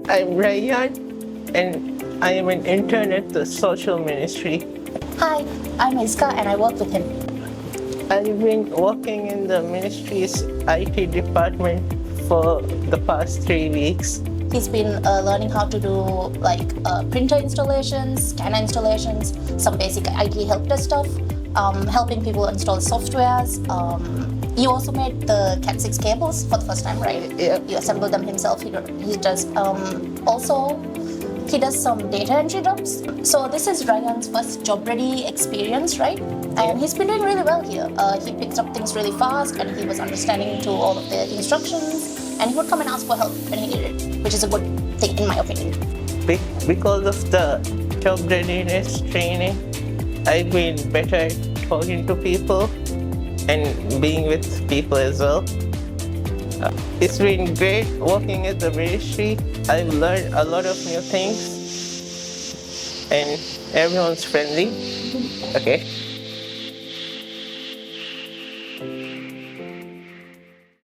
I'm Rayyan, and I am an intern at the social ministry. Hi, I'm Iska and I work with him. I've been working in the ministry's IT department for the past 3 weeks. He's been learning how to do printer installations, scanner installations, some basic IT help desk stuff, helping people install softwares. You also made the Cat 6 cables for the first time, right? Yeah. You assembled them himself. He does. Also, he does some data entry jobs. So this is Rayyan's first job-ready experience, right? And he's been doing really well here. He picks up things really fast, and he was understanding to all of the instructions. And he would come and ask for help when he needed it, which is a good thing in my opinion. Because of the job readiness training, I've been better at talking to people and being with people as well. It's been great working at the ministry. I've learned a lot of new things, and everyone's friendly. Okay.